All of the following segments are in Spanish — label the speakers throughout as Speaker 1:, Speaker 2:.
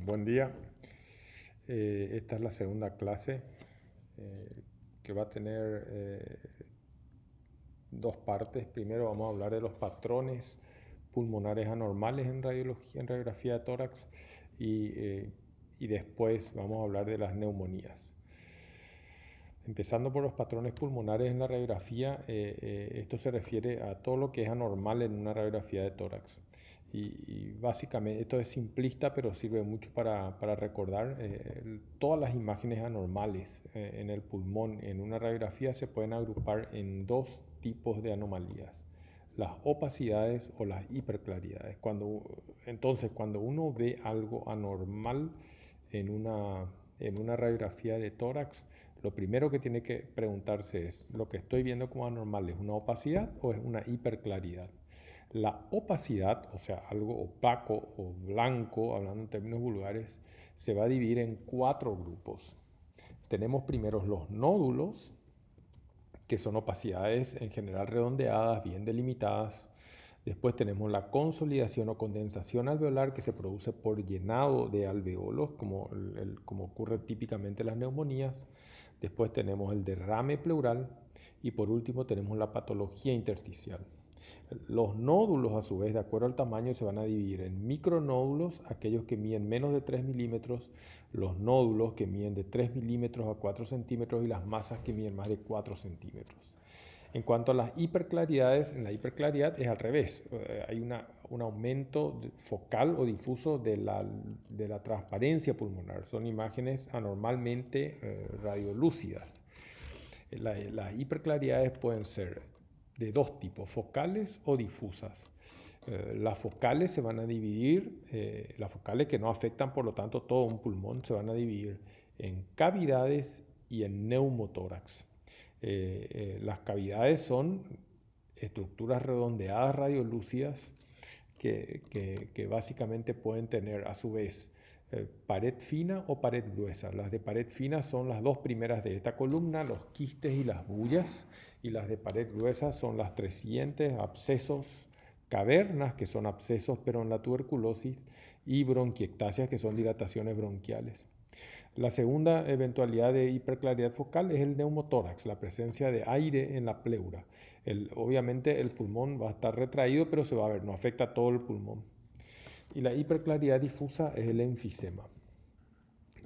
Speaker 1: Buen día. Esta es la segunda clase que va a tener dos partes. Primero vamos a hablar de los patrones pulmonares anormales en radiografía de tórax y después vamos a hablar de las neumonías. Empezando por los patrones pulmonares en la radiografía, esto se refiere a todo lo que es anormal en una radiografía de tórax. Y básicamente, esto es simplista, pero sirve mucho para recordar. Todas las imágenes anormales en el pulmón en una radiografía se pueden agrupar en dos tipos de anomalías: las opacidades o las hiperclaridades. Entonces, cuando uno ve algo anormal en una radiografía de tórax, lo primero que tiene que preguntarse es: ¿lo que estoy viendo como anormal es una opacidad o es una hiperclaridad? La opacidad, o sea, algo opaco o blanco, hablando en términos vulgares, se va a dividir en cuatro grupos. Tenemos primero los nódulos, que son opacidades en general redondeadas, bien delimitadas. Después tenemos la consolidación o condensación alveolar, que se produce por llenado de alveolos, como ocurre típicamente en las neumonías. Después tenemos el derrame pleural y por último tenemos la patología intersticial. Los nódulos, a su vez, de acuerdo al tamaño, se van a dividir en micronódulos, aquellos que miden menos de 3 milímetros, los nódulos que miden de 3 milímetros a 4 centímetros y las masas que miden más de 4 centímetros. En cuanto a las hiperclaridades, en la hiperclaridad es al revés. Hay un aumento focal o difuso de la transparencia pulmonar. Son imágenes anormalmente radiolúcidas. Las hiperclaridades pueden ser de dos tipos: focales o difusas. Las focales se van a dividir, las focales que no afectan por lo tanto todo un pulmón, se van a dividir en cavidades y en neumotórax. Las cavidades son estructuras redondeadas radiolúcidas que básicamente pueden tener a su vez pared fina o pared gruesa. Las de pared fina son las dos primeras de esta columna, los quistes y las bullas, y las de pared gruesa son las tres siguientes: abscesos, cavernas, que son abscesos pero en la tuberculosis, y bronquiectasias, que son dilataciones bronquiales. La segunda eventualidad de hiperclaridad focal es el neumotórax, la presencia de aire en la pleura. Obviamente el pulmón va a estar retraído, pero se va a ver, no afecta a todo el pulmón. Y la hiperclaridad difusa es el enfisema.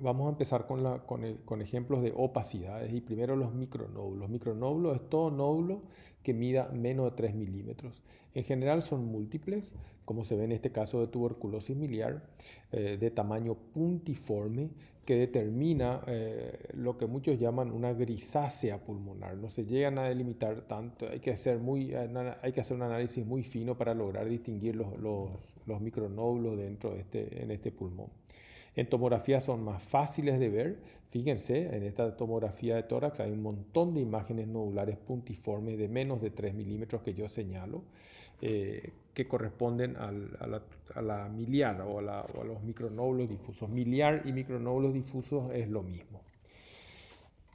Speaker 1: Vamos a empezar con ejemplos de opacidades, y primero los micronódulos. Micronódulos es todo nódulo que mida menos de 3 milímetros. En general son múltiples, como se ve en este caso de tuberculosis miliar, de tamaño puntiforme, que determina lo que muchos llaman una grisácea pulmonar. No se llegan a delimitar tanto, hay que hacer un análisis muy fino para lograr distinguir los micronódulos en este pulmón. En tomografía son más fáciles de ver. Fíjense, en esta tomografía de tórax hay un montón de imágenes nodulares puntiformes de menos de 3 milímetros que yo señalo, que corresponden a la miliar o a los micronódulos difusos. Miliar y micronódulos difusos es lo mismo.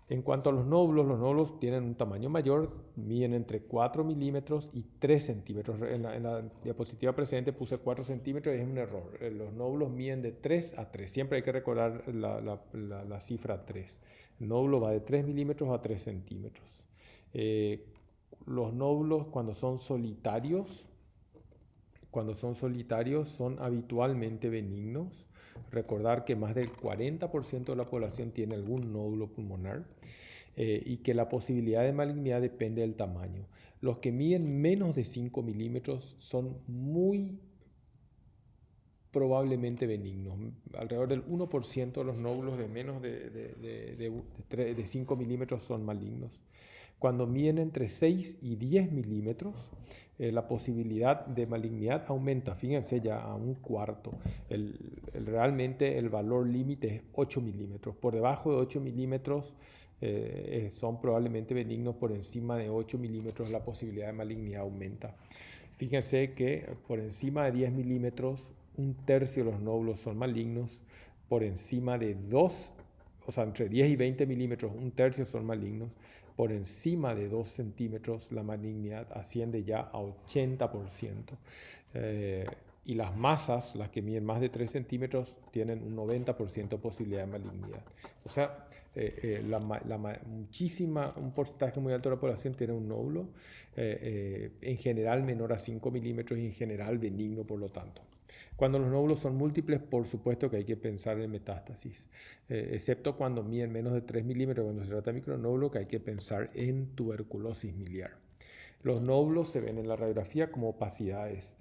Speaker 1: En cuanto a los nódulos tienen un tamaño mayor, miden entre 4 milímetros y 3 centímetros. En la diapositiva precedente puse 4 centímetros y es un error. Los nódulos miden de 3 a 3. Siempre hay que recordar la cifra 3. El nódulo va de 3 milímetros a 3 centímetros. Los nódulos, cuando son solitarios, son habitualmente benignos. Recordar que más del 40% de la población tiene algún nódulo pulmonar y que la posibilidad de malignidad depende del tamaño. Los que miden menos de 5 milímetros son muy probablemente benignos. Alrededor del 1% de los nódulos de menos de 5 milímetros son malignos. Cuando miden entre 6 y 10 milímetros, la posibilidad de malignidad aumenta, fíjense, ya a un cuarto. Realmente el valor límite es 8 milímetros. Por debajo de 8 milímetros son probablemente benignos. Por encima de 8 milímetros la posibilidad de malignidad aumenta. Fíjense que por encima de 10 milímetros, un tercio de los nódulos son malignos. Por encima de 2, o sea, entre 10 y 20 milímetros, un tercio son malignos. Por encima de 2 centímetros, la malignidad asciende ya a 80%. Y las masas, las que miden más de 3 centímetros, tienen un 90% de posibilidad de malignidad. O sea, un porcentaje muy alto de la población tiene un nódulo, en general menor a 5 milímetros y en general benigno, por lo tanto. Cuando los nódulos son múltiples, por supuesto que hay que pensar en metástasis, excepto cuando miden menos de 3 milímetros, cuando se trata de micronódulo, que hay que pensar en tuberculosis miliar. Los nódulos se ven en la radiografía como opacidades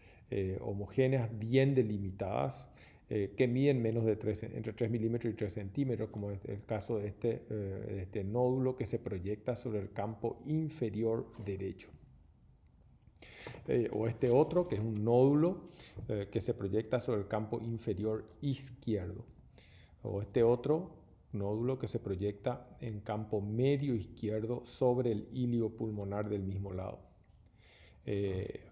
Speaker 1: homogéneas bien delimitadas, que miden menos de entre 3 milímetros y 3 centímetros, como es el caso de este nódulo que se proyecta sobre el campo inferior derecho. O este otro, que es un nódulo que se proyecta sobre el campo inferior izquierdo. O este otro nódulo que se proyecta en campo medio izquierdo sobre el ilio pulmonar del mismo lado.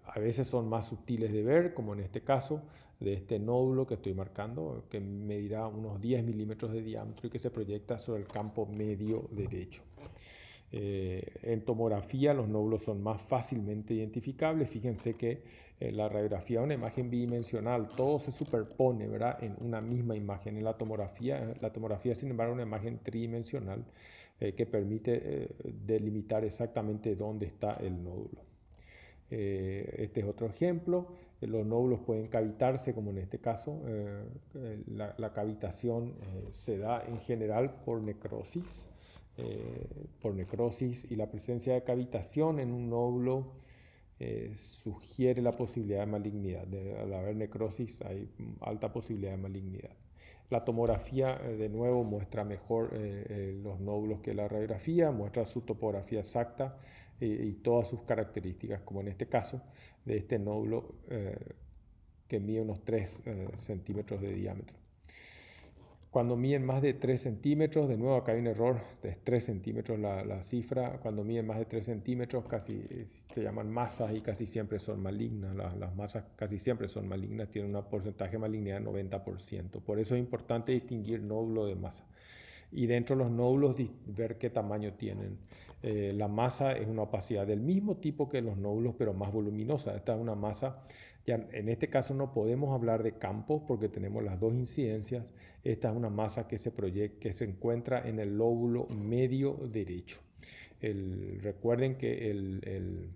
Speaker 1: A veces son más sutiles de ver, como en este caso de este nódulo que estoy marcando, que medirá unos 10 milímetros de diámetro y que se proyecta sobre el campo medio derecho. En tomografía los nódulos son más fácilmente identificables. Fíjense que la radiografía es una imagen bidimensional, todo se superpone, ¿verdad?, en una misma imagen. En la tomografía sin embargo, es una imagen tridimensional que permite delimitar exactamente dónde está el nódulo. Este es otro ejemplo. Los nódulos pueden cavitarse, como en este caso. La cavitación se da en general por necrosis, y la presencia de cavitación en un nódulo sugiere la posibilidad de malignidad. Al haber necrosis hay alta posibilidad de malignidad. La tomografía, de nuevo, muestra mejor los nódulos que la radiografía, muestra su topografía exacta y todas sus características, como en este caso de este nódulo que mide unos 3 centímetros de diámetro. Cuando miden más de 3 centímetros, de nuevo acá hay un error, es 3 centímetros la cifra. Cuando miden más de 3 centímetros casi se llaman masas y casi siempre son malignas. Las masas casi siempre son malignas, tienen un porcentaje de malignidad de 90%. Por eso es importante distinguir nódulo de masa. Y dentro de los nódulos ver qué tamaño tienen. La masa es una opacidad del mismo tipo que los nódulos, pero más voluminosa. Esta es una masa, ya en este caso no podemos hablar de campos porque tenemos las dos incidencias. Esta es una masa que se encuentra en el lóbulo medio derecho. Recuerden que el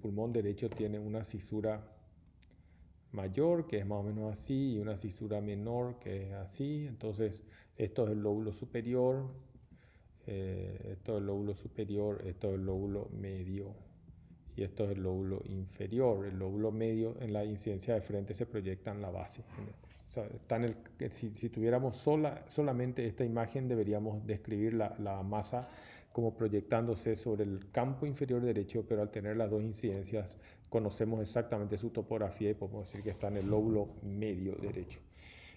Speaker 1: pulmón derecho tiene una cisura mayor, que es más o menos así, y una cisura menor, que es así. Entonces, esto es el lóbulo superior, esto es el lóbulo superior, esto es el lóbulo medio, y esto es el lóbulo inferior. El lóbulo medio en la incidencia de frente se proyecta en la base. O sea, si tuviéramos solamente esta imagen, deberíamos describir la masa como proyectándose sobre el campo inferior derecho, pero al tener las dos incidencias conocemos exactamente su topografía y podemos decir que está en el lóbulo medio derecho.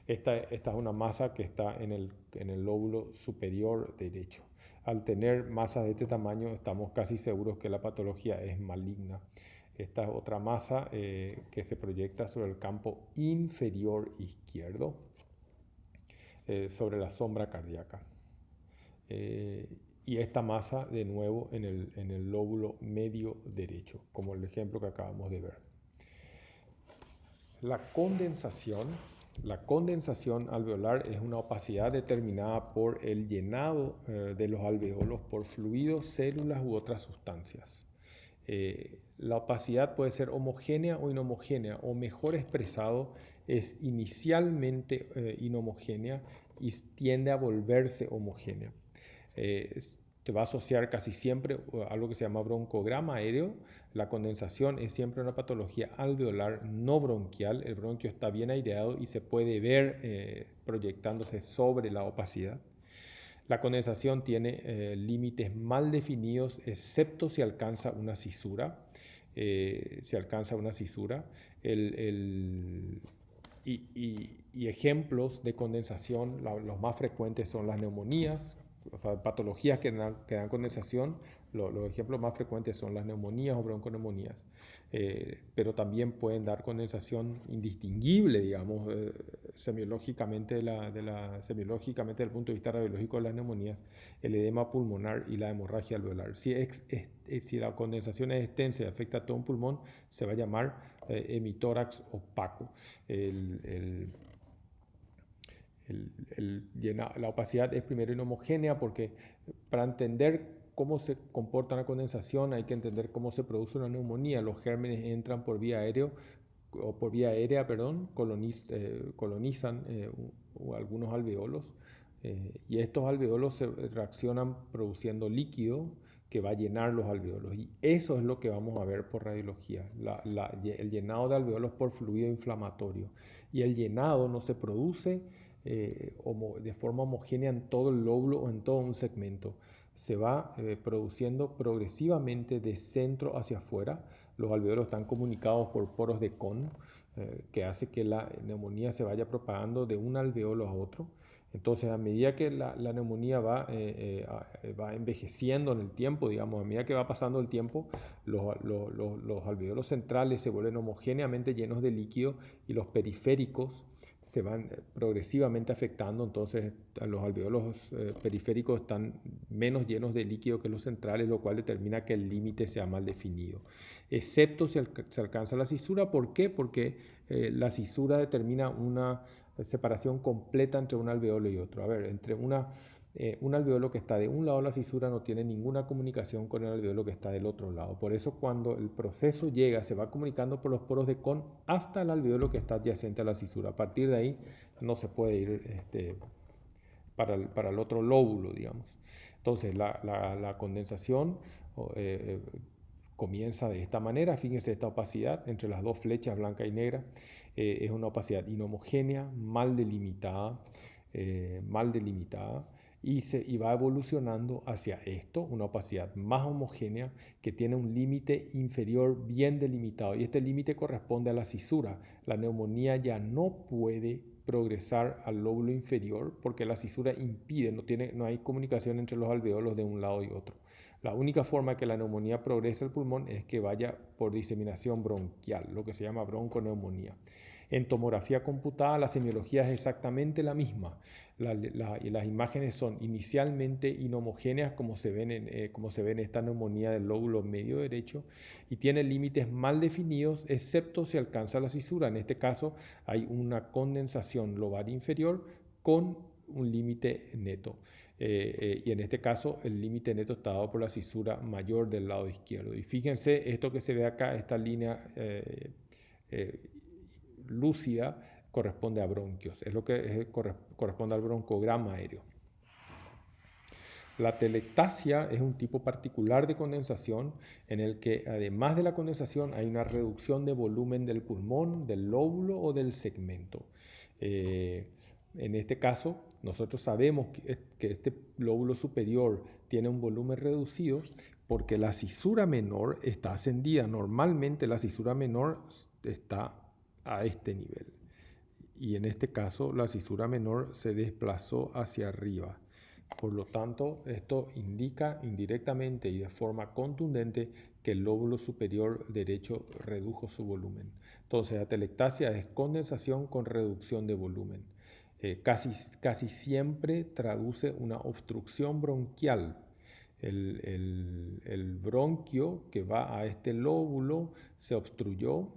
Speaker 1: Esta es una masa que está en el lóbulo superior derecho. Al tener masas de este tamaño, estamos casi seguros que la patología es maligna. Esta es otra masa que se proyecta sobre el campo inferior izquierdo, sobre la sombra cardíaca. Y esta masa, de nuevo, en el lóbulo medio derecho, como el ejemplo que acabamos de ver. La condensación alveolar es una opacidad determinada por el llenado de los alveolos por fluidos, células u otras sustancias. La opacidad puede ser homogénea o inhomogénea, o mejor expresado, es inicialmente inhomogénea y tiende a volverse homogénea. Te va a asociar casi siempre a algo que se llama broncograma aéreo. La condensación es siempre una patología alveolar no bronquial. El bronquio está bien aireado y se puede ver proyectándose sobre la opacidad. La condensación tiene límites mal definidos, excepto si alcanza una cisura. Y ejemplos de condensación, los más frecuentes son las neumonías, o sea, patologías que dan condensación, los ejemplos más frecuentes son las neumonías o bronconeumonías. Pero también pueden dar condensación indistinguible, digamos, semiológicamente, semiológicamente desde el punto de vista radiológico de las neumonías, el edema pulmonar y la hemorragia alveolar. Si la condensación es extensa y afecta a todo un pulmón, se va a llamar hemitórax opaco. La opacidad es primero inhomogénea porque para entender cómo se comporta la condensación hay que entender cómo se produce una neumonía. Los gérmenes entran por vía aérea, colonizan algunos alveolos y estos alveolos se reaccionan produciendo líquido que va a llenar los alveolos, y eso es lo que vamos a ver por radiología, el llenado de alveolos por fluido inflamatorio. Y el llenado no se produce de forma homogénea en todo el lóbulo o en todo un segmento. Se va produciendo progresivamente de centro hacia afuera. Los alveolos están comunicados por poros de Kohn, que hace que la neumonía se vaya propagando de un alveolo a otro. Entonces, a medida que la neumonía va envejeciendo en el tiempo, digamos, a medida que va pasando el tiempo, los alveolos centrales se vuelven homogéneamente llenos de líquido y los periféricos se van progresivamente afectando. Entonces los alveolos periféricos están menos llenos de líquido que los centrales, lo cual determina que el límite sea mal definido, excepto si se alcanza la cisura. ¿Por qué? Porque la cisura determina una separación completa entre un alveolo y otro. A ver, entre un alveolo que está de un lado de la cisura no tiene ninguna comunicación con el alveolo que está del otro lado. Por eso cuando el proceso llega, se va comunicando por los poros de Kohn hasta el alveolo que está adyacente a la cisura. A partir de ahí no se puede ir para el otro lóbulo, digamos. Entonces la condensación comienza de esta manera. Fíjense esta opacidad entre las dos flechas blanca y negra. Es una opacidad inhomogénea, mal delimitada, y va evolucionando hacia esto, una opacidad más homogénea que tiene un límite inferior bien delimitado, y este límite corresponde a la cisura. La neumonía ya no puede progresar al lóbulo inferior porque la cisura impide, no hay comunicación entre los alveolos de un lado y otro. La única forma que la neumonía progrese al pulmón es que vaya por diseminación bronquial, lo que se llama bronconeumonía. En tomografía computada la semiología es exactamente la misma. Las imágenes son inicialmente inhomogéneas, como se ven en esta neumonía del lóbulo medio derecho, y tiene límites mal definidos, excepto si alcanza la cisura. En este caso hay una condensación lobar inferior con un límite neto. Y en este caso el límite neto está dado por la cisura mayor del lado izquierdo. Y fíjense esto que se ve acá, esta línea lúcida corresponde a bronquios, es lo que corresponde al broncograma aéreo. La telectasia es un tipo particular de condensación en el que además de la condensación hay una reducción de volumen del pulmón, del lóbulo o del segmento. En este caso, nosotros sabemos que este lóbulo superior tiene un volumen reducido porque la cisura menor está ascendida. Normalmente la cisura menor está a este nivel, y en este caso la cisura menor se desplazó hacia arriba. Por lo tanto, esto indica indirectamente y de forma contundente que el lóbulo superior derecho redujo su volumen. Entonces, la telectasia es condensación con reducción de volumen. Casi siempre traduce una obstrucción bronquial. El bronquio que va a este lóbulo se obstruyó,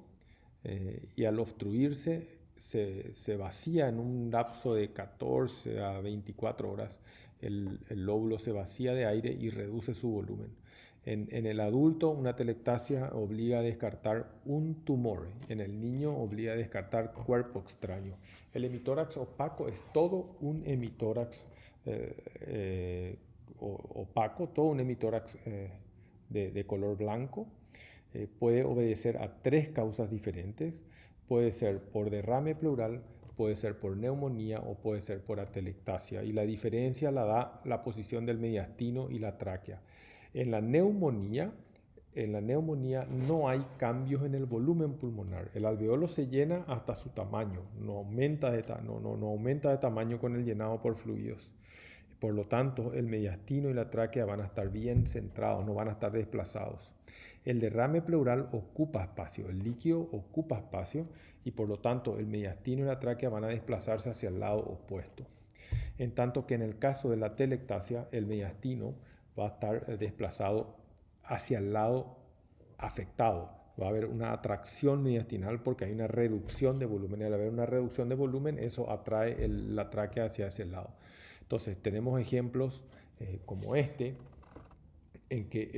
Speaker 1: y al obstruirse se vacía en un lapso de 14 a 24 horas. El lóbulo se vacía de aire y reduce su volumen. En el adulto, una telectasia obliga a descartar un tumor. En el niño obliga a descartar cuerpo extraño. El hemitórax opaco es todo un hemitórax opaco, todo un hemitórax de color blanco. Puede obedecer a 3 causas diferentes. Puede ser por derrame pleural, puede ser por neumonía o puede ser por atelectasia. Y la diferencia la da la posición del mediastino y la tráquea. En la neumonía no hay cambios en el volumen pulmonar. El alveolo se llena hasta su tamaño, no aumenta de tamaño con el llenado por fluidos. Por lo tanto, el mediastino y la tráquea van a estar bien centrados, no van a estar desplazados. El derrame pleural ocupa espacio, el líquido ocupa espacio y por lo tanto el mediastino y la tráquea van a desplazarse hacia el lado opuesto. En tanto que en el caso de la telectasia, el mediastino va a estar desplazado hacia el lado afectado. Va a haber una atracción mediastinal porque hay una reducción de volumen. Y al haber una reducción de volumen, eso atrae la tráquea hacia ese lado. Entonces, tenemos ejemplos como este, en que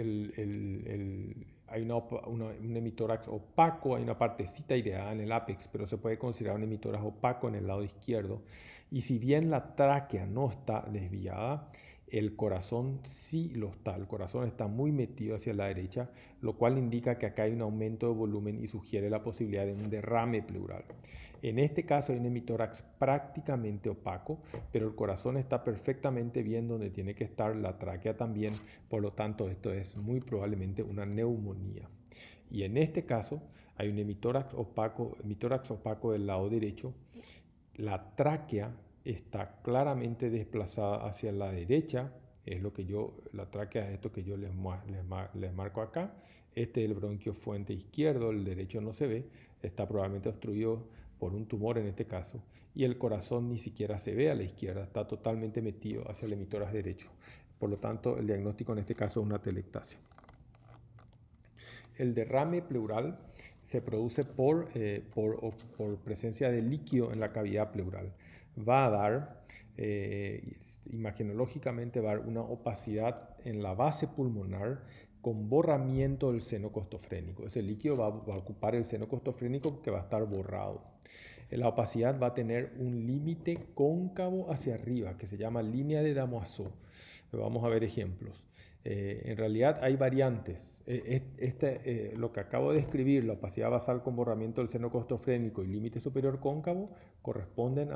Speaker 1: hay un hemitórax opaco, hay una partecita ideada en el ápex, pero se puede considerar un hemitórax opaco en el lado izquierdo. Y si bien la tráquea no está desviada, el corazón sí lo está. El corazón está muy metido hacia la derecha, lo cual indica que acá hay un aumento de volumen y sugiere la posibilidad de un derrame pleural. En este caso hay un hemitórax prácticamente opaco, pero el corazón está perfectamente bien donde tiene que estar, la tráquea también, por lo tanto esto es muy probablemente una neumonía. Y en este caso hay un hemitórax opaco del lado derecho, la tráquea está claramente desplazada hacia la derecha, es lo que la tráquea es esto que yo les marco acá. Este es el bronquio fuente izquierdo, el derecho no se ve, está probablemente obstruido por un tumor en este caso, y el corazón ni siquiera se ve a la izquierda, está totalmente metido hacia el hemitórax derecho. Por lo tanto, el diagnóstico en este caso es una telectasia. El derrame pleural se produce por presencia de líquido en la cavidad pleural. Va a dar, imagenológicamente, va a dar una opacidad en la base pulmonar con borramiento del seno costofrénico. Ese líquido va a ocupar el seno costofrénico que va a estar borrado. La opacidad va a tener un límite cóncavo hacia arriba que se llama línea de Damoiseau. Vamos a ver ejemplos. En realidad hay variantes. Lo que acabo de describir, la opacidad basal con borramiento del seno costofrénico y límite superior cóncavo, corresponden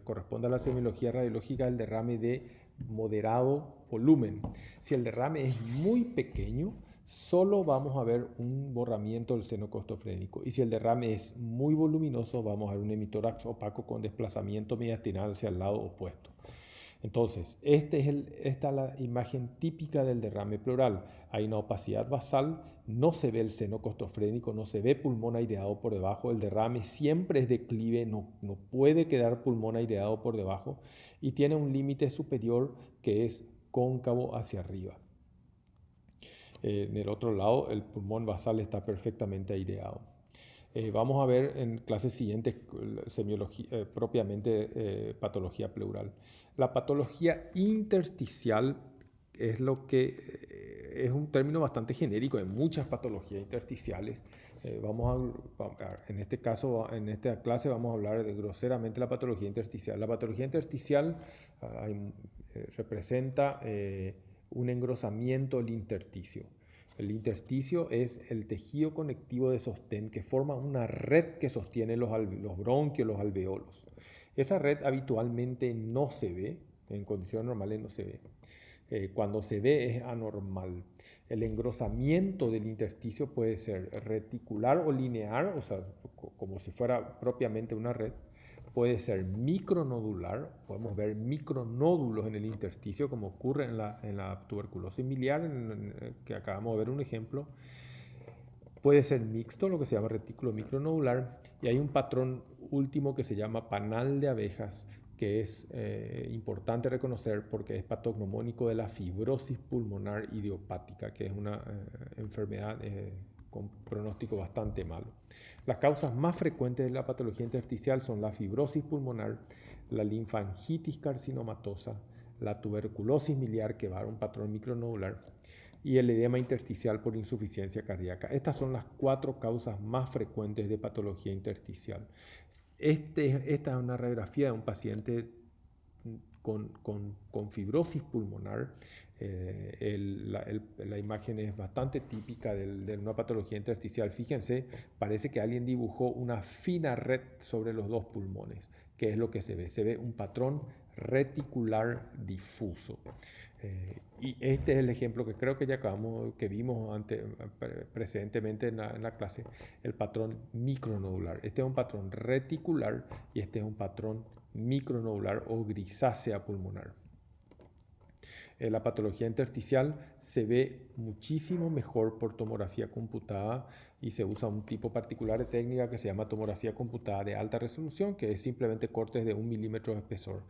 Speaker 1: corresponde a la semiología radiológica del derrame de moderado volumen. Si el derrame es muy pequeño, solo vamos a ver un borramiento del seno costofrénico. Y si el derrame es muy voluminoso, vamos a ver un hemitórax opaco con desplazamiento mediastinal hacia el lado opuesto. Entonces, esta es la imagen típica del derrame pleural. Hay una opacidad basal, no se ve el seno costofrénico, no se ve pulmón aireado por debajo, el derrame siempre es declive, no puede quedar pulmón aireado por debajo y tiene un límite superior que es cóncavo hacia arriba. En el otro lado, el pulmón basal está perfectamente aireado. Vamos a ver en clases siguientes propiamente patología pleural. La patología intersticial es es un término bastante genérico, hay muchas patologías intersticiales. En este caso, en esta clase vamos a hablar groseramente de la patología intersticial. La patología intersticial representa un engrosamiento del intersticio. El intersticio es el tejido conectivo de sostén que forma una red que sostiene los bronquios, los alveolos. Esa red habitualmente no se ve, en condiciones normales no se ve. Cuando se ve es anormal. El engrosamiento del intersticio puede ser reticular o linear, o sea, como si fuera propiamente una red. Puede ser micronodular, podemos ver micronódulos en el intersticio, como ocurre en la tuberculosis miliar, que acabamos de ver un ejemplo. Puede ser mixto, lo que se llama retículo micronodular, y hay un patrón último que se llama panal de abejas, que es importante reconocer porque es patognomónico de la fibrosis pulmonar idiopática, que es una enfermedad con pronóstico bastante malo. Las causas más frecuentes de la patología intersticial son la fibrosis pulmonar, la linfangitis carcinomatosa, la tuberculosis miliar, que va a dar un patrón micronodular, y el edema intersticial por insuficiencia cardíaca. Estas son las 4 causas más frecuentes de patología intersticial. Esta es una radiografía de un paciente con fibrosis pulmonar. La imagen es bastante típica de una patología intersticial. Fíjense, parece que alguien dibujó una fina red sobre los dos pulmones. ¿Qué es lo que se ve? Se ve un patrón reticular difuso. Y este es el ejemplo que creo que que vimos precedentemente en la clase, el patrón micronodular. Este es un patrón reticular y este es un patrón micronodular o grisácea pulmonar. La patología intersticial se ve muchísimo mejor por tomografía computada y se usa un tipo particular de técnica que se llama tomografía computada de alta resolución, que es simplemente cortes de 1 milímetro de espesor.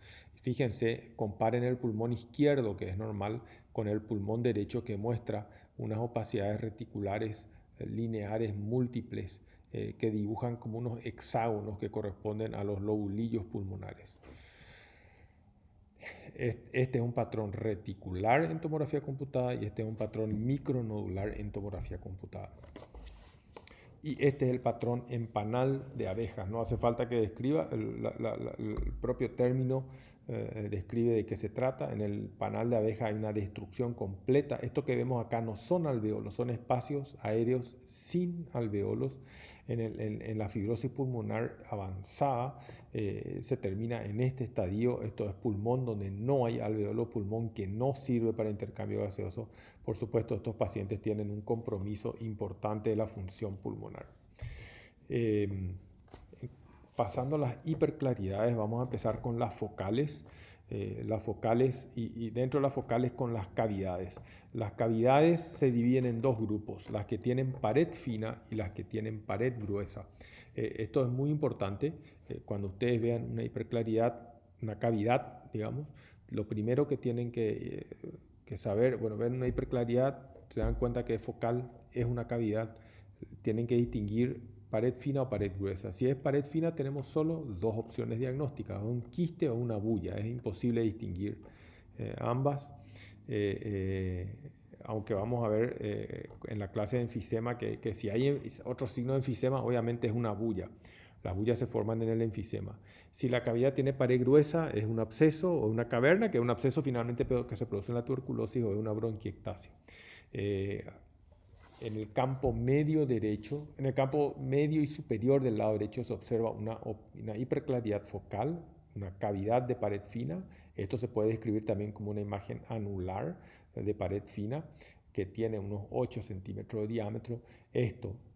Speaker 1: Fíjense, comparen el pulmón izquierdo, que es normal, con el pulmón derecho, que muestra unas opacidades reticulares lineares múltiples que dibujan como unos hexágonos que corresponden a los lobulillos pulmonares. Este es un patrón reticular en tomografía computada y este es un patrón micronodular en tomografía computada. Y este es el patrón en panal de abejas. No hace falta que describa, el propio término describe de qué se trata. En el panal de abejas hay una destrucción completa. Esto que vemos acá no son alveolos, son espacios aéreos sin alveolos. En la fibrosis pulmonar avanzada se termina en este estadio. Esto es pulmón donde no hay alveolo, pulmón que no sirve para intercambio gaseoso. Por supuesto, estos pacientes tienen un compromiso importante de la función pulmonar. Pasando a las hiperclaridades, vamos a empezar con las focales. Y dentro de las focales con las cavidades. Las cavidades se dividen en dos grupos, las que tienen pared fina y las que tienen pared gruesa. Esto es muy importante. Cuando ustedes vean una hiperclaridad, una cavidad, digamos, lo primero que tienen que saber, bueno, ven una hiperclaridad, se dan cuenta que focal es una cavidad, tienen que distinguir pared fina o pared gruesa. Si es pared fina tenemos solo dos opciones diagnósticas, un quiste o una bulla. Es imposible distinguir ambas, aunque vamos a ver en la clase de enfisema que si hay otro signo de enfisema obviamente es una bulla. Las bullas se forman en el enfisema. Si la cavidad tiene pared gruesa es un absceso o una caverna, que es un absceso finalmente que se produce en la tuberculosis o es una bronquiectasia. En el campo medio derecho, en el campo medio y superior del lado derecho se observa una hiperclaridad focal, una cavidad de pared fina. Esto se puede describir también como una imagen anular de pared fina que tiene unos 8 centímetros de diámetro.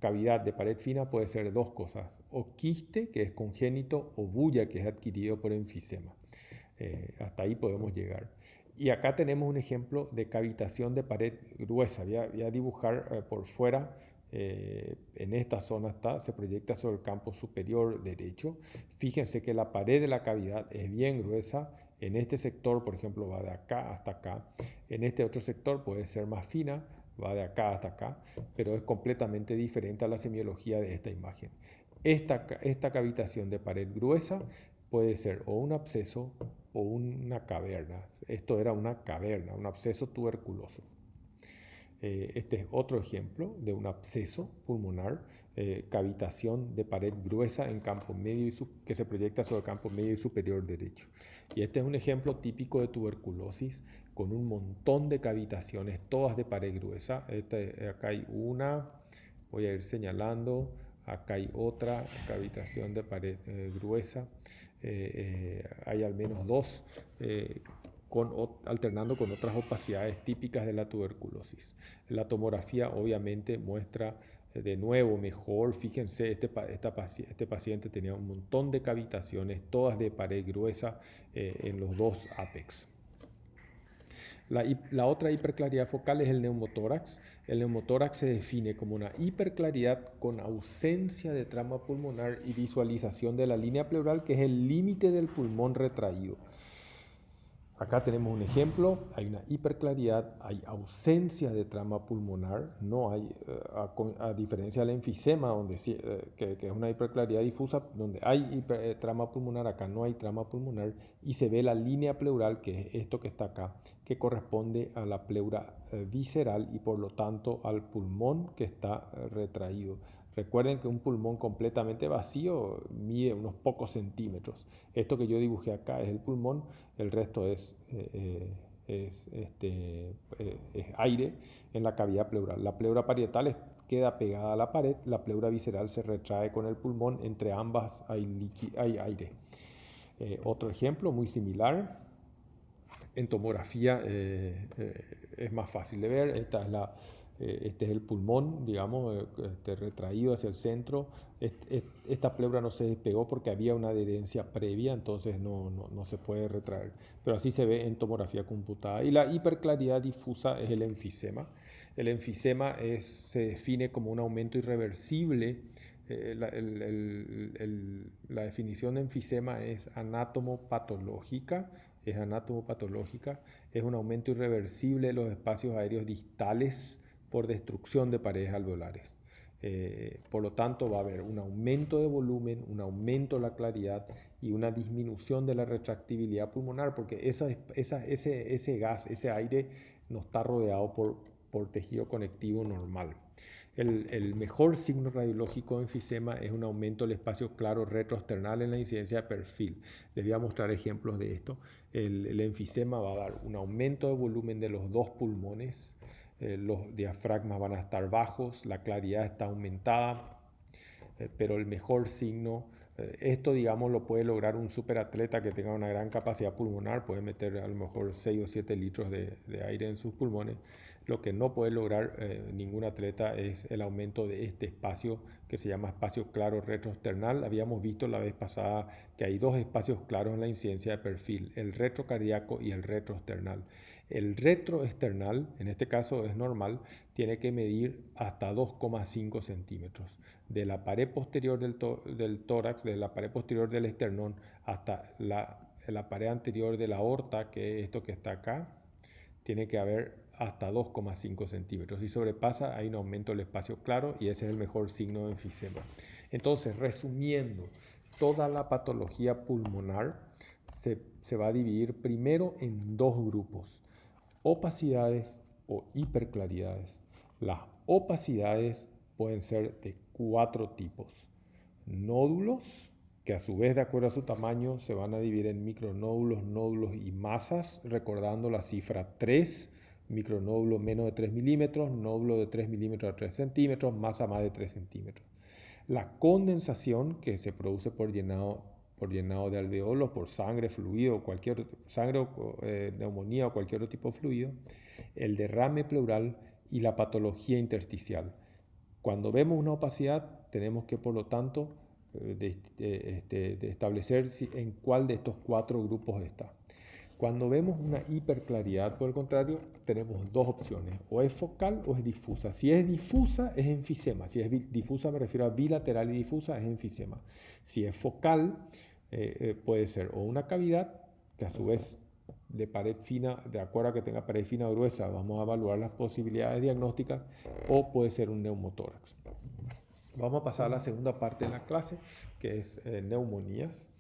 Speaker 1: Cavidad de pared fina, puede ser dos cosas, o quiste, que es congénito, o bulla, que es adquirido por enfisema. Hasta ahí podemos llegar. Y acá tenemos un ejemplo de cavitación de pared gruesa. Voy a dibujar por fuera. En esta zona se proyecta sobre el campo superior derecho. Fíjense que la pared de la cavidad es bien gruesa. En este sector, por ejemplo, va de acá hasta acá. En este otro sector puede ser más fina, va de acá hasta acá, pero es completamente diferente a la semiología de esta imagen. Esta cavitación de pared gruesa puede ser o un absceso o una caverna. Esto era una caverna, un absceso tuberculoso. Este es otro ejemplo de un absceso pulmonar, cavitación de pared gruesa en campo medio que se proyecta sobre el campo medio y superior derecho. Y este es un ejemplo típico de tuberculosis con un montón de cavitaciones, todas de pared gruesa. Acá hay una, voy a ir señalando, acá hay otra cavitación de pared gruesa. Hay al menos dos alternando con otras opacidades típicas de la tuberculosis. La tomografía obviamente muestra de nuevo mejor. Fíjense, este paciente tenía un montón de cavitaciones, todas de pared gruesa en los dos ápex. La otra hiperclaridad focal es el neumotórax. El neumotórax se define como una hiperclaridad con ausencia de trama pulmonar y visualización de la línea pleural, que es el límite del pulmón retraído. Acá tenemos un ejemplo, hay una hiperclaridad, hay ausencia de trama pulmonar, no hay, a diferencia del enfisema, que es una hiperclaridad difusa, donde hay trama pulmonar, acá no hay trama pulmonar, y se ve la línea pleural, que es esto que está acá, que corresponde a la pleura visceral y por lo tanto al pulmón que está retraído. Recuerden que un pulmón completamente vacío mide unos pocos centímetros. Esto que yo dibujé acá es el pulmón, el resto es aire en la cavidad pleural. La pleura parietal queda pegada a la pared, la pleura visceral se retrae con el pulmón, entre ambas hay aire. Otro ejemplo muy similar, en tomografía es más fácil de ver. Esta es Este es el pulmón, digamos, retraído hacia el centro. Esta pleura no se despegó porque había una adherencia previa, entonces no se puede retraer. Pero así se ve en tomografía computada. Y la hiperclaridad difusa es el enfisema. El enfisema se define como un aumento irreversible. La definición de enfisema es anatomopatológica. Es un aumento irreversible de los espacios aéreos distales por destrucción de paredes alveolares. Por lo tanto, va a haber un aumento de volumen, un aumento de la claridad y una disminución de la retractibilidad pulmonar, porque ese gas, ese aire, no está rodeado por tejido conectivo normal. El mejor signo radiológico de enfisema es un aumento del espacio claro retroesternal en la incidencia de perfil. Les voy a mostrar ejemplos de esto. El enfisema va a dar un aumento de volumen de los dos pulmones. Los diafragmas van a estar bajos, la claridad está aumentada, pero el mejor signo, esto digamos lo puede lograr un superatleta que tenga una gran capacidad pulmonar, puede meter a lo mejor 6 o 7 litros de aire en sus pulmones. Lo que no puede lograr ningún atleta es el aumento de este espacio que se llama espacio claro retroesternal. Habíamos visto la vez pasada que hay dos espacios claros en la incidencia de perfil, el retrocardíaco y el retroesternal. El retroesternal, en este caso es normal, tiene que medir hasta 2,5 centímetros. De la pared posterior del tórax, de la pared posterior del esternón, hasta la pared anterior de la aorta, que es esto que está acá, tiene que haber hasta 2,5 centímetros. Si sobrepasa, hay un aumento del espacio claro y ese es el mejor signo de enfisema. Entonces, resumiendo, toda la patología pulmonar se va a dividir primero en dos grupos: opacidades o hiperclaridades. Las opacidades pueden ser de 4 tipos. Nódulos, que a su vez, de acuerdo a su tamaño, se van a dividir en micronódulos, nódulos y masas, recordando la cifra 3, micronódulo menos de 3 milímetros, nódulo de 3 milímetros a 3 centímetros, masa más de 3 centímetros. La condensación, que se produce por llenado de alveolos, por sangre, fluido, neumonía o cualquier otro tipo de fluido, el derrame pleural y la patología intersticial. Cuando vemos una opacidad, tenemos que, por lo tanto, establecer en cuál de estos 4 grupos está. Cuando vemos una hiperclaridad, por el contrario, tenemos dos opciones: o es focal o es difusa. Si es difusa, es enfisema. Si es difusa, me refiero a bilateral y difusa, es enfisema. Si es focal, puede ser o una cavidad, que a su vez de pared fina, de acuerdo a que tenga pared fina o gruesa, vamos a evaluar las posibilidades diagnósticas, o puede ser un neumotórax. Vamos a pasar a la segunda parte de la clase, que es neumonías.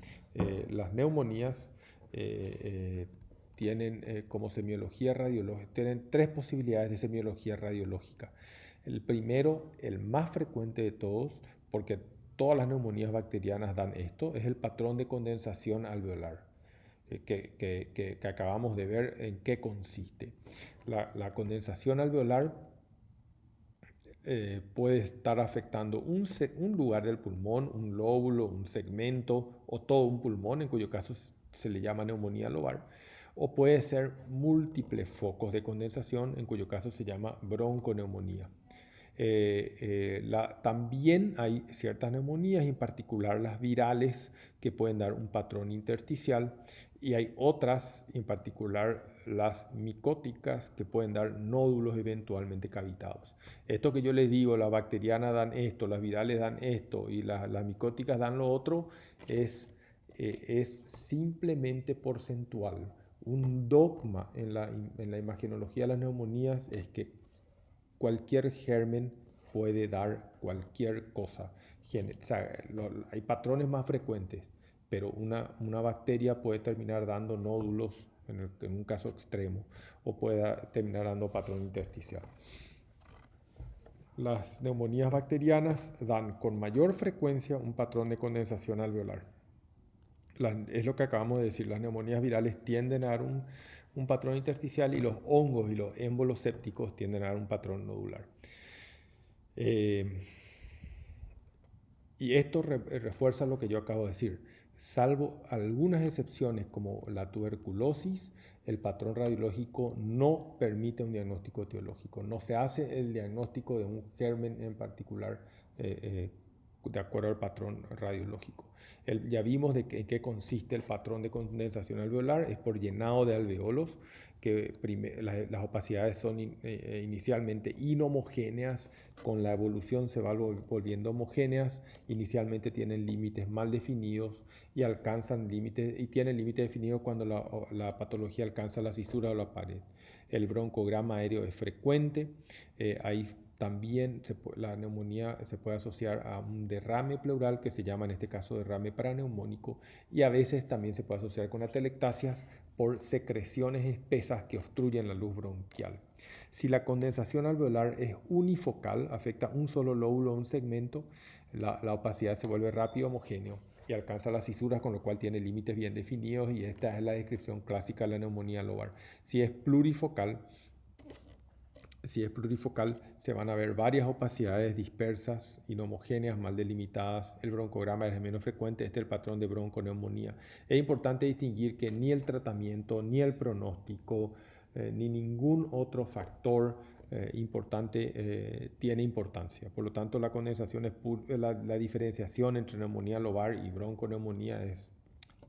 Speaker 1: Las neumonías tienen como semiología radiológica, tienen 3 posibilidades de semiología radiológica. El primero, el más frecuente de todos, porque todas las neumonías bacterianas dan esto, es el patrón de condensación alveolar, que acabamos de ver en qué consiste. La condensación alveolar puede estar afectando un lugar del pulmón, un lóbulo, un segmento o todo un pulmón, en cuyo caso se le llama neumonía lobar, o puede ser múltiples focos de condensación, en cuyo caso se llama bronconeumonía. También hay ciertas neumonías, en particular las virales, que pueden dar un patrón intersticial, y hay otras, en particular las micóticas, que pueden dar nódulos eventualmente cavitados. Esto que yo les digo, las bacterianas dan esto, las virales dan esto y las micóticas dan lo otro, es simplemente porcentual. Un dogma en la imagenología de las neumonías es que cualquier germen puede dar cualquier cosa. O sea, hay patrones más frecuentes, pero una bacteria puede terminar dando nódulos en un caso extremo, o puede terminar dando patrón intersticial. Las neumonías bacterianas dan con mayor frecuencia un patrón de condensación alveolar. Es lo que acabamos de decir, las neumonías virales tienden a dar un patrón intersticial, y los hongos y los émbolos sépticos tienden a dar un patrón nodular. Y esto refuerza lo que yo acabo de decir. Salvo algunas excepciones como la tuberculosis, el patrón radiológico no permite un diagnóstico etiológico. No se hace el diagnóstico de un germen en particular de acuerdo al patrón radiológico. Ya vimos en qué consiste el patrón de condensación alveolar. Es por llenado de alveolos, que las opacidades son inicialmente inhomogéneas, con la evolución se van volviendo homogéneas, inicialmente tienen límites mal definidos y alcanzan límites, y tienen límites definidos cuando la patología alcanza la cisura o la pared. El broncograma aéreo es frecuente, hay también la neumonía se puede asociar a un derrame pleural, que se llama en este caso derrame paraneumónico, y a veces también se puede asociar con atelectasias por secreciones espesas que obstruyen la luz bronquial. Si la condensación alveolar es unifocal, afecta un solo lóbulo o un segmento, la opacidad se vuelve rápido homogéneo y alcanza las cisuras, con lo cual tiene límites bien definidos, y esta es la descripción clásica de la neumonía lobar. Si es plurifocal, se van a ver varias opacidades dispersas, inhomogéneas, mal delimitadas. El broncograma es el menos frecuente. Este es el patrón de bronconeumonía. Es importante distinguir que ni el tratamiento, ni el pronóstico, ni ningún otro factor importante tiene importancia. Por lo tanto, la condensación la diferenciación entre neumonía lobar y bronconeumonía es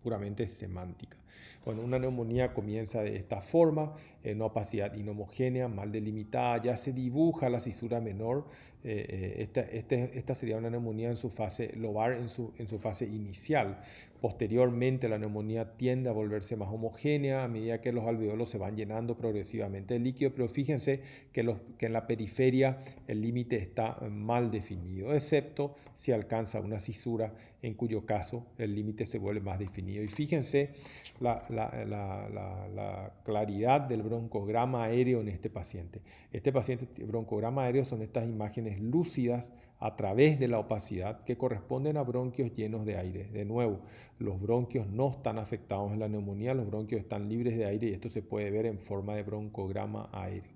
Speaker 1: puramente semántica. Bueno, una neumonía comienza de esta forma, una opacidad inhomogénea, mal delimitada, ya se dibuja la cisura menor. Esta sería una neumonía en su fase lobar, en su fase inicial. Posteriormente, la neumonía tiende a volverse más homogénea a medida que los alveolos se van llenando progresivamente de líquido, pero fíjense que en la periferia el límite está mal definido, excepto si alcanza una cisura, en cuyo caso el límite se vuelve más definido. Y fíjense la claridad del broncograma aéreo en este paciente. Este paciente, broncograma aéreo, son estas imágenes lúcidas a través de la opacidad que corresponden a bronquios llenos de aire. De nuevo, los bronquios no están afectados en la neumonía, los bronquios están libres de aire, y esto se puede ver en forma de broncograma aéreo.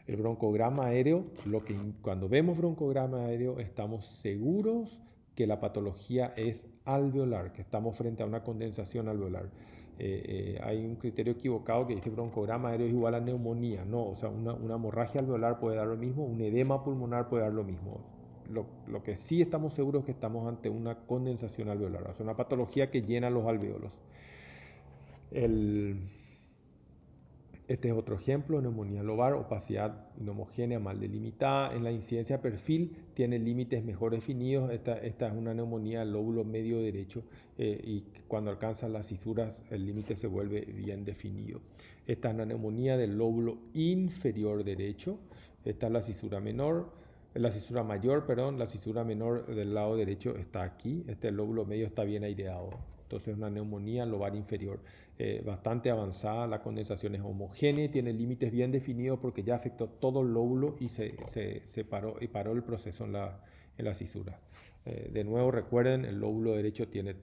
Speaker 1: El broncograma aéreo, cuando vemos broncograma aéreo, estamos seguros que la patología es alveolar, que estamos frente a una condensación alveolar. Hay un criterio equivocado que dice broncograma aéreo es igual a neumonía. No, o sea, una hemorragia alveolar puede dar lo mismo, un edema pulmonar puede dar lo mismo. Lo que sí estamos seguros es que estamos ante una condensación alveolar, o sea, una patología que llena los alveolos. Este es otro ejemplo: neumonía lobar, opacidad inhomogénea, mal delimitada. En la incidencia perfil tiene límites mejor definidos. Esta es una neumonía del lóbulo medio derecho, y cuando alcanzan las cisuras el límite se vuelve bien definido. Esta es una neumonía del lóbulo inferior derecho. Esta es la cisura menor. La cisura mayor, perdón, la cisura menor del lado derecho está aquí. El lóbulo medio está bien aireado. Entonces, una neumonía lobar inferior bastante avanzada. La condensación es homogénea y tiene límites bien definidos porque ya afectó todo el lóbulo y paró el proceso en la cisura. De nuevo, recuerden, el lóbulo derecho tiene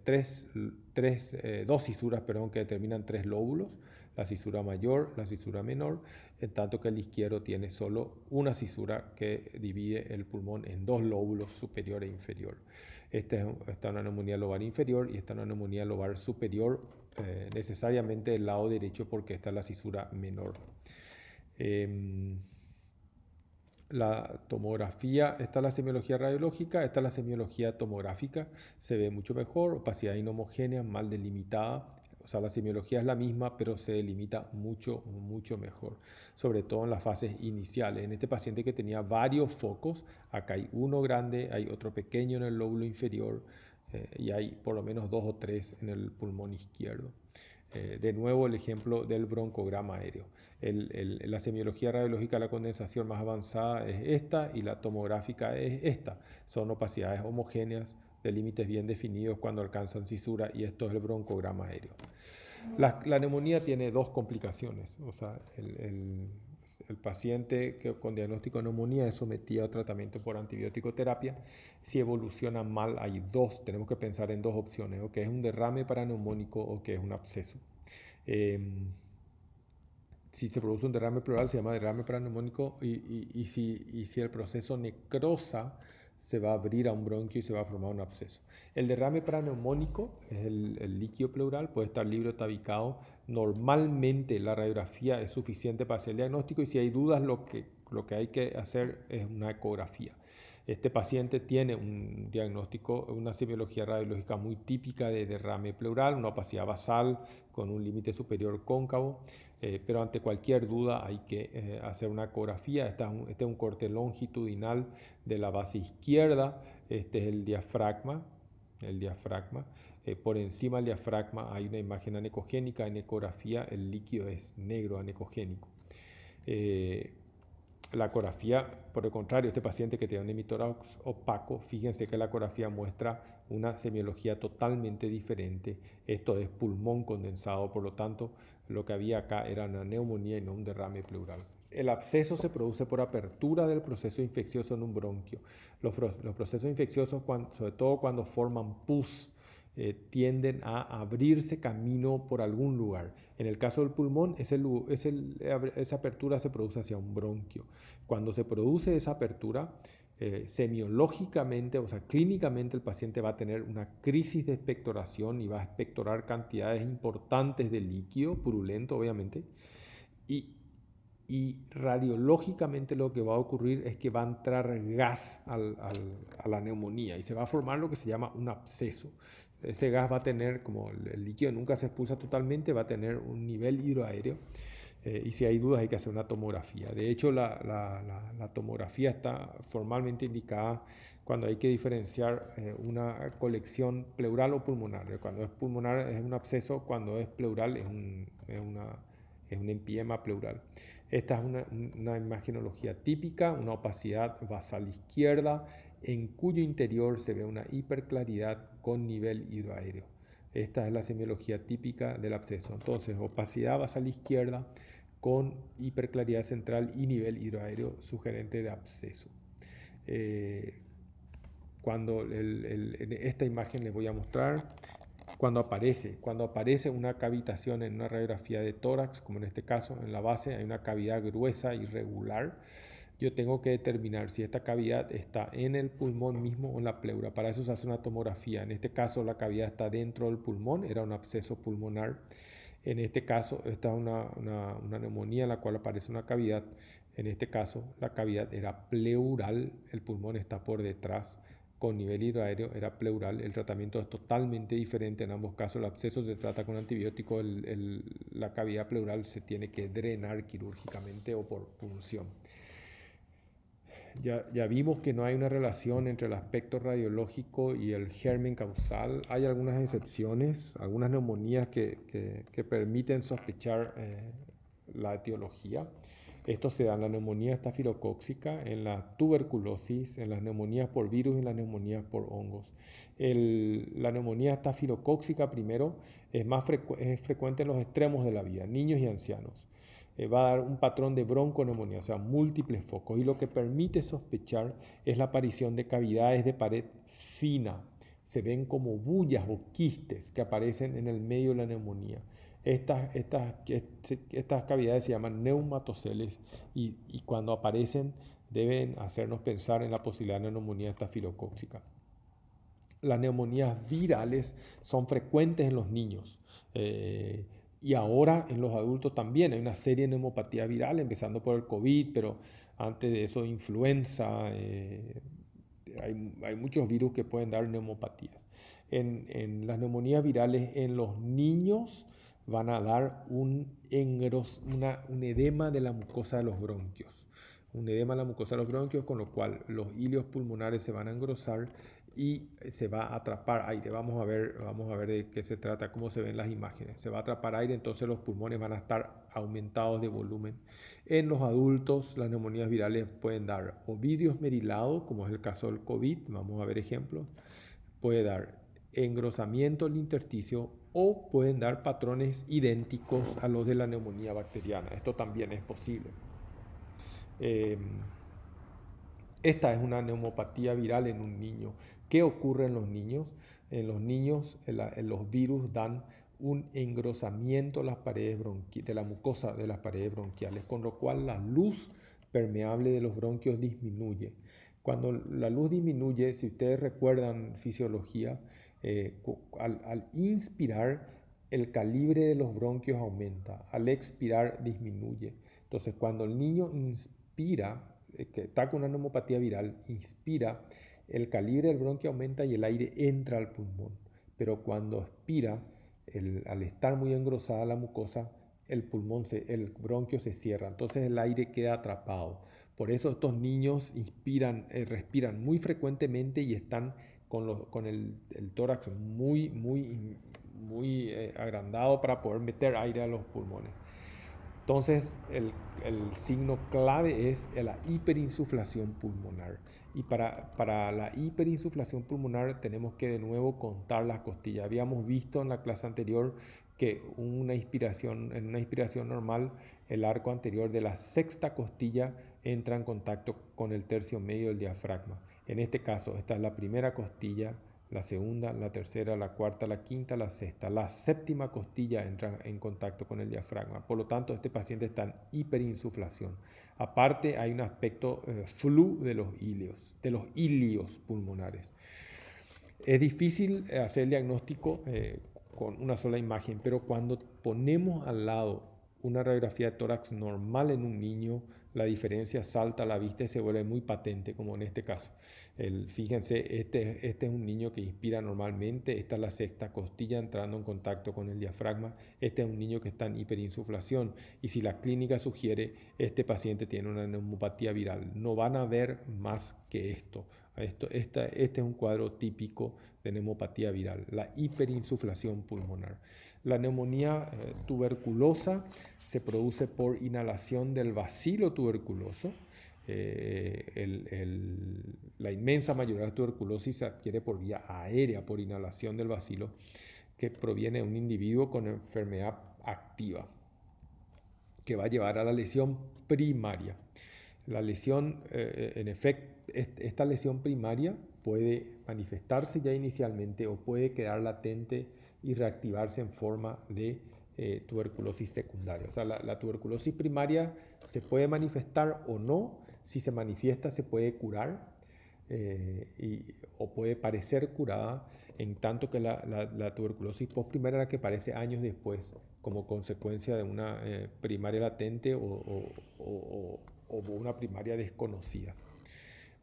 Speaker 1: dos cisuras, que determinan tres lóbulos: la cisura mayor, la cisura menor, en tanto que el izquierdo tiene solo una cisura que divide el pulmón en dos lóbulos, superior e inferior. Esta es una neumonía lobar inferior, y esta es una neumonía lobar superior, necesariamente del lado derecho, porque esta es la cisura menor. La tomografía, esta es la semiología radiológica, esta es la semiología tomográfica. Se ve mucho mejor, opacidad inhomogénea, mal delimitada. O sea, la semiología es la misma, pero se delimita mucho, mucho mejor, sobre todo en las fases iniciales. En este paciente que tenía varios focos, acá hay uno grande, hay otro pequeño en el lóbulo inferior, y hay por lo menos 2 o 3 en el pulmón izquierdo. De nuevo, el ejemplo del broncograma aéreo. La semiología radiológica de la condensación más avanzada es esta, y la tomográfica es esta. Son opacidades homogéneas de límites bien definidos cuando alcanzan cisura, y esto es el broncograma aéreo. La neumonía tiene dos complicaciones. O sea, el paciente con diagnóstico de neumonía es sometido a tratamiento por antibiótico-terapia. Si evoluciona mal, tenemos que pensar en dos opciones: o que es un derrame paraneumónico o que es un absceso. Si se produce un derrame pleural, se llama derrame paraneumónico, y si el proceso necrosa se va a abrir a un bronquio y se va a formar un absceso. El derrame paraneumónico es el líquido pleural, puede estar libre o tabicado. Normalmente la radiografía es suficiente para hacer el diagnóstico y si hay dudas lo que hay que hacer es una ecografía. Este paciente tiene un diagnóstico, una semiología radiológica muy típica de derrame pleural, una opacidad basal con un límite superior cóncavo, pero ante cualquier duda hay que hacer una ecografía. Este es un corte longitudinal de la base izquierda, este es el diafragma. Por encima del diafragma hay una imagen anecogénica. En ecografía el líquido es negro anecogénico. La ecografía, por el contrario, este paciente que tiene un hemitórax opaco, fíjense que la ecografía muestra una semiología totalmente diferente. Esto es pulmón condensado, por lo tanto, lo que había acá era una neumonía y no un derrame pleural. El absceso se produce por apertura del proceso infeccioso en un bronquio. Los procesos infecciosos, sobre todo cuando forman pus, tienden a abrirse camino por algún lugar. En el caso del pulmón, esa apertura se produce hacia un bronquio. Cuando se produce esa apertura, semiológicamente, o sea, clínicamente el paciente va a tener una crisis de expectoración y va a expectorar cantidades importantes de líquido, purulento obviamente, y radiológicamente lo que va a ocurrir es que va a entrar gas a la neumonía y se va a formar lo que se llama un absceso. Ese gas va a tener, como el líquido nunca se expulsa totalmente, va a tener un nivel hidroaéreo y si hay dudas hay que hacer una tomografía. De hecho, la tomografía está formalmente indicada cuando hay que diferenciar una colección pleural o pulmonar. Cuando es pulmonar es un absceso, cuando es pleural es un empiema pleural. Esta es una imagenología típica, una opacidad basal izquierda, en cuyo interior se ve una hiperclaridad con nivel hidroaéreo. Esta es la semiología típica del absceso. Entonces, opacidad basal izquierda con hiperclaridad central y nivel hidroaéreo sugerente de absceso. En esta imagen les voy a mostrar cuando aparece una cavitación en una radiografía de tórax, como en este caso, en la base hay una cavidad gruesa irregular. Yo tengo que determinar si esta cavidad está en el pulmón mismo o en la pleura. Para eso se hace una tomografía. En este caso la cavidad está dentro del pulmón, era un absceso pulmonar. En este caso esta es una neumonía en la cual aparece una cavidad. En este caso la cavidad era pleural, el pulmón está por detrás. Con nivel hidroaéreo era pleural. El tratamiento es totalmente diferente en ambos casos. El absceso se trata con antibiótico, la cavidad pleural se tiene que drenar quirúrgicamente o por punción. Ya vimos que no hay una relación entre el aspecto radiológico y el germen causal. Hay algunas excepciones, algunas neumonías que permiten sospechar la etiología. Esto se da en la neumonía estafilocóxica, en la tuberculosis, en las neumonías por virus y en las neumonías por hongos. La neumonía estafilocóxica primero es frecuente en los extremos de la vida, niños y ancianos. Va a dar un patrón de bronconeumonía, o sea, múltiples focos. Y lo que permite sospechar es la aparición de cavidades de pared fina. Se ven como bullas o quistes que aparecen en el medio de la neumonía. Estas cavidades se llaman neumatoceles y cuando aparecen deben hacernos pensar en la posibilidad de una neumonía estafilocóxica. Las neumonías virales son frecuentes en los niños y ahora en los adultos también. Hay una serie de neumopatías virales, empezando por el COVID, pero antes de eso influenza. Hay muchos virus que pueden dar neumopatías. En las neumonías virales en los niños van a dar un edema de la mucosa de los bronquios. Un edema de la mucosa de los bronquios, con lo cual los hilios pulmonares se van a engrosar y se va a atrapar aire. Vamos a ver de qué se trata, cómo se ven las imágenes. Se va a atrapar aire, entonces los pulmones van a estar aumentados de volumen. En los adultos, las neumonías virales pueden dar ovidio esmerilado, como es el caso del COVID, vamos a ver ejemplos. Puede dar engrosamiento del intersticio o pueden dar patrones idénticos a los de la neumonía bacteriana. Esto también es posible. Esta es una neumopatía viral en un niño. ¿Qué ocurre en los niños? En los niños los virus dan un engrosamiento de las paredes de la mucosa de las paredes bronquiales, con lo cual la luz permeable de los bronquios disminuye. Cuando la luz disminuye, si ustedes recuerdan fisiología, al inspirar el calibre de los bronquios aumenta, al expirar disminuye. Entonces, cuando el niño inspira, que está con una neumopatía viral, inspira, el calibre del bronquio aumenta y el aire entra al pulmón. Pero cuando expira, al estar muy engrosada la mucosa, el bronquio se cierra, entonces el aire queda atrapado. Por eso estos niños respiran muy frecuentemente y están con el tórax muy agrandado para poder meter aire a los pulmones. Entonces, el signo clave es la hiperinsuflación pulmonar. Y para la hiperinsuflación pulmonar tenemos que de nuevo contar las costillas. Habíamos visto en la clase anterior que en una inspiración normal, el arco anterior de la sexta costilla entra en contacto con el tercio medio del diafragma. En este caso, esta es la primera costilla, la segunda, la tercera, la cuarta, la quinta, la sexta. La séptima costilla entra en contacto con el diafragma. Por lo tanto, este paciente está en hiperinsuflación. Aparte, hay un aspecto flu de los ilios pulmonares. Es difícil hacer el diagnóstico con una sola imagen, pero cuando ponemos al lado una radiografía de tórax normal en un niño, la diferencia salta a la vista y se vuelve muy patente, como en este caso. Fíjense, este es un niño que inspira normalmente, esta es la sexta costilla entrando en contacto con el diafragma, este es un niño que está en hiperinsuflación y si la clínica sugiere, este paciente tiene una neumopatía viral. No van a ver más que esto. Este es un cuadro típico de neumopatía viral, la hiperinsuflación pulmonar. La neumonía tuberculosa se produce por inhalación del bacilo tuberculoso. La inmensa mayoría de la tuberculosis se adquiere por vía aérea, por inhalación del bacilo, que proviene de un individuo con enfermedad activa, que va a llevar a la lesión primaria. La lesión, en efecto, esta lesión primaria puede manifestarse ya inicialmente o puede quedar latente y reactivarse en forma de tuberculosis secundaria. O sea, la tuberculosis primaria se puede manifestar o no. Si se manifiesta, se puede curar o puede parecer curada, en tanto que la tuberculosis postprimaria es la que aparece años después como consecuencia de una primaria latente o una primaria desconocida.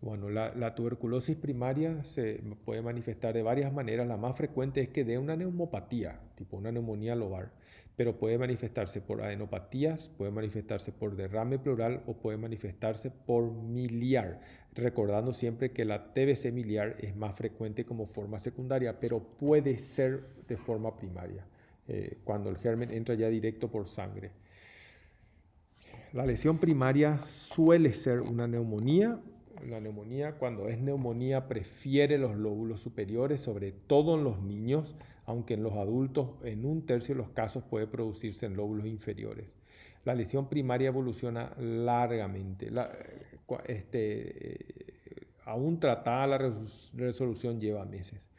Speaker 1: Bueno, la tuberculosis primaria se puede manifestar de varias maneras. La más frecuente es que dé una neumopatía, tipo una neumonía lobar, pero puede manifestarse por adenopatías, puede manifestarse por derrame pleural o puede manifestarse por miliar, recordando siempre que la TBC miliar es más frecuente como forma secundaria, pero puede ser de forma primaria, cuando el germen entra ya directo por sangre. La lesión primaria suele ser una neumonía. La neumonía, cuando es neumonía, prefiere los lóbulos superiores, sobre todo en los niños, aunque en los adultos en un tercio de los casos puede producirse en lóbulos inferiores. La lesión primaria evoluciona largamente. Aún tratada la resolución lleva meses.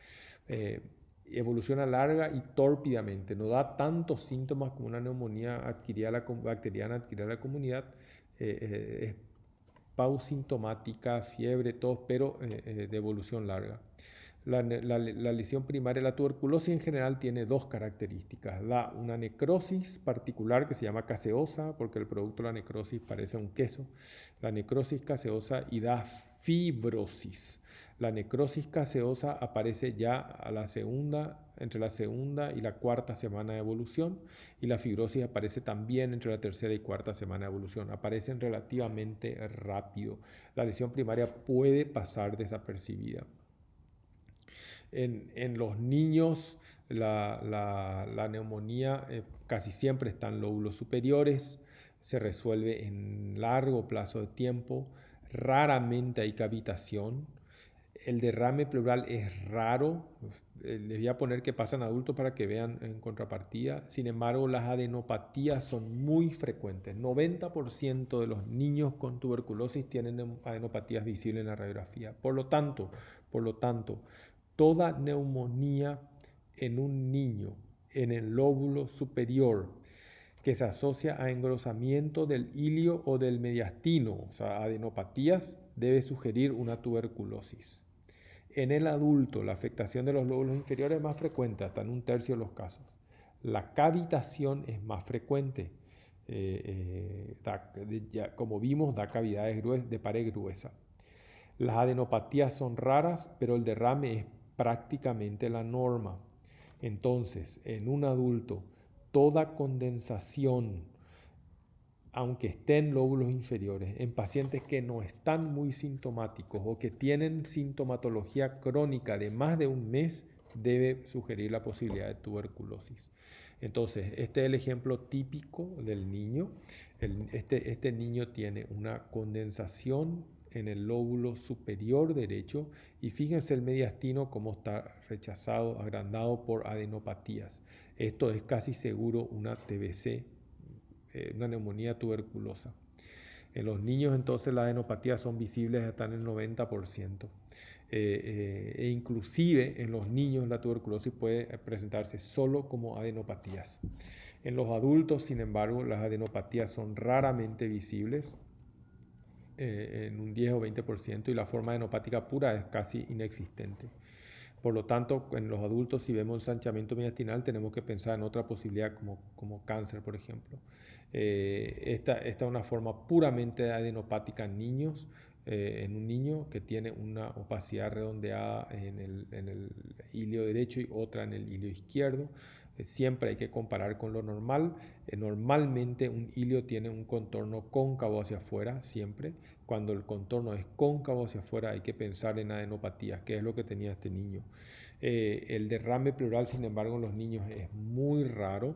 Speaker 1: Evoluciona larga y tórpidamente, no da tantos síntomas como una neumonía bacteriana adquirida en la comunidad, es pausintomática, fiebre, tos, pero de evolución larga. La lesión primaria, la tuberculosis en general tiene dos características. Da una necrosis particular que se llama caseosa, porque el producto de la necrosis parece un queso. La necrosis caseosa, y da fibrosis. La necrosis caseosa aparece ya entre la segunda y la cuarta semana de evolución, y la fibrosis aparece también entre la tercera y cuarta semana de evolución. Aparecen relativamente rápido. La lesión primaria puede pasar desapercibida. En los niños, la neumonía casi siempre está en lóbulos superiores, se resuelve en largo plazo de tiempo, raramente hay cavitación. El derrame pleural es raro, les voy a poner que pasa en adultos para que vean en contrapartida. Sin embargo, las adenopatías son muy frecuentes. 90% de los niños con tuberculosis tienen adenopatías visibles en la radiografía. Por lo tanto, toda neumonía en un niño en el lóbulo superior que se asocia a engrosamiento del ilio o del mediastino, o sea, adenopatías, debe sugerir una tuberculosis. En el adulto, la afectación de los lóbulos inferiores es más frecuente, hasta en 1/3 de los casos. La cavitación es más frecuente. Como vimos, da cavidades de pared gruesa. Las adenopatías son raras, pero el derrame es prácticamente la norma. Entonces, en un adulto, toda condensación, aunque esté en lóbulos inferiores, en pacientes que no están muy sintomáticos o que tienen sintomatología crónica de más de un mes, debe sugerir la posibilidad de tuberculosis. Entonces, este es el ejemplo típico del niño. Este niño tiene una condensación en el lóbulo superior derecho y fíjense el mediastino cómo está rechazado, agrandado por adenopatías. Esto es casi seguro una TBC, una neumonía tuberculosa. En los niños entonces las adenopatías son visibles hasta en el 90%. E inclusive en los niños la tuberculosis puede presentarse solo como adenopatías. En los adultos, sin embargo, las adenopatías son raramente visibles, en un 10 o 20%, y la forma adenopática pura es casi inexistente. Por lo tanto, en los adultos, si vemos ensanchamiento mediastinal, tenemos que pensar en otra posibilidad como cáncer, por ejemplo. Esta es una forma puramente adenopática en niños, en un niño que tiene una opacidad redondeada en el ilio derecho y otra en el ilio izquierdo. Siempre hay que comparar con lo normal. Normalmente un ilio tiene un contorno cóncavo hacia afuera, siempre. Cuando el contorno es cóncavo hacia afuera hay que pensar en adenopatías, que es lo que tenía este niño. El derrame pleural, sin embargo, en los niños es muy raro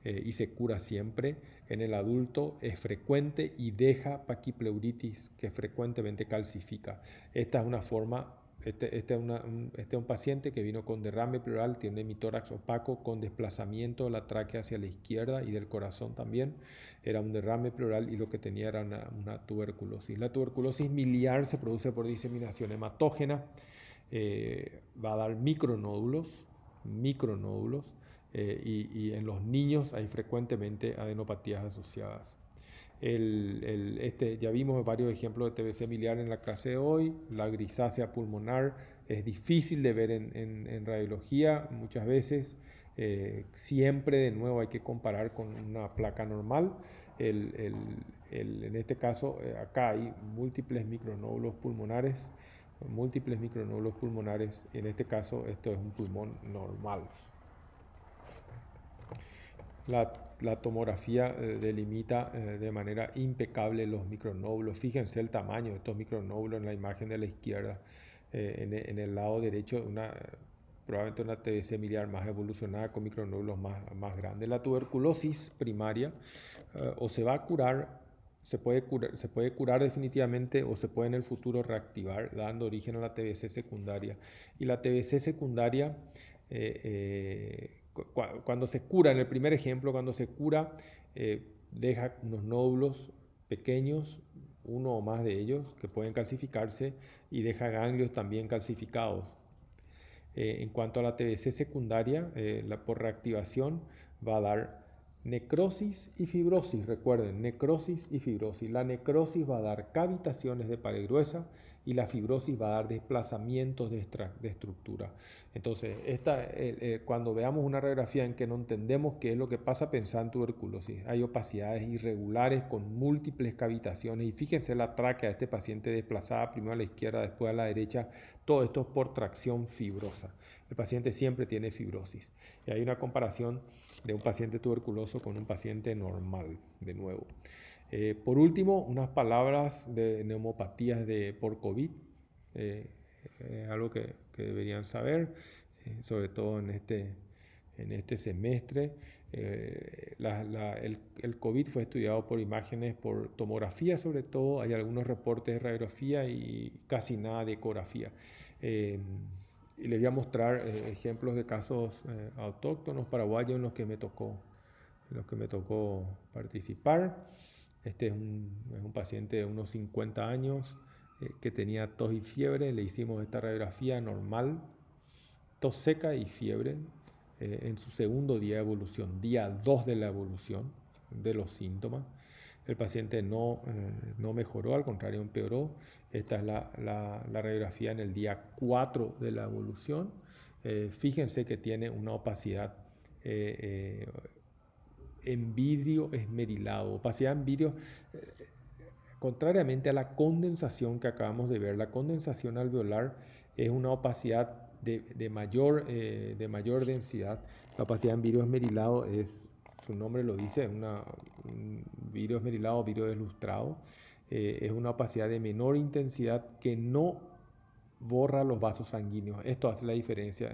Speaker 1: y se cura siempre. En el adulto es frecuente y deja paquipleuritis que frecuentemente calcifica. Esta es una forma. Este es un paciente que vino con derrame pleural, tiene hemitórax opaco con desplazamiento de la tráquea hacia la izquierda y del corazón también. Era un derrame pleural y lo que tenía era una tuberculosis. La tuberculosis miliar se produce por diseminación hematógena. Va a dar micronódulos, y en los niños hay frecuentemente adenopatías asociadas. Ya vimos varios ejemplos de TBC miliar en la clase de hoy. La grisácea pulmonar es difícil de ver en radiología muchas veces. Siempre de nuevo hay que comparar con una placa normal. En este caso, acá hay múltiples micronódulos pulmonares. En este caso, esto es un pulmón normal. La tomografía delimita de manera impecable los micronódulos. Fíjense el tamaño de estos micronódulos en la imagen de la izquierda. En el lado derecho, probablemente una TBC miliar más evolucionada con micronódulos más grandes. La tuberculosis primaria o se va a curar, se puede curar definitivamente o se puede en el futuro reactivar, dando origen a la TBC secundaria. Y la TBC secundaria, cuando se cura, en el primer ejemplo, cuando se cura, deja unos nódulos pequeños, uno o más de ellos, que pueden calcificarse, y deja ganglios también calcificados. En cuanto a la TBC secundaria, por reactivación va a dar necrosis y fibrosis. Recuerden, necrosis y fibrosis. La necrosis va a dar cavitaciones de pared gruesa y la fibrosis va a dar desplazamientos de estructura. Entonces, cuando veamos una radiografía en que no entendemos qué es lo que pasa, pensar en tuberculosis. Hay opacidades irregulares con múltiples cavitaciones y fíjense la tráquea de este paciente desplazada primero a la izquierda, después a la derecha. Todo esto es por tracción fibrosa. El paciente siempre tiene fibrosis. Y hay una comparación de un paciente tuberculoso con un paciente normal, de nuevo. Por último, unas palabras de neumopatías por COVID, algo que deberían saber, sobre todo en este semestre. El COVID fue estudiado por imágenes, por tomografía sobre todo. Hay algunos reportes de radiografía y casi nada de ecografía. Y les voy a mostrar ejemplos de casos autóctonos paraguayos en los que me tocó participar. Este es un paciente de unos 50 años que tenía tos y fiebre. Le hicimos esta radiografía normal, tos seca y fiebre en su segundo día de evolución, día 2 de la evolución de los síntomas. el paciente no mejoró, al contrario empeoró. Esta es la radiografía en el día 4 de la evolución. Fíjense que tiene una opacidad en vidrio esmerilado. Opacidad en vidrio, contrariamente a la condensación que acabamos de ver. La condensación alveolar es una opacidad de mayor densidad. La opacidad en vidrio esmerilado es, su nombre lo dice, es un vidrio esmerilado, vidrio deslustrado. Es una opacidad de menor intensidad que no borra los vasos sanguíneos. Esto hace la diferencia.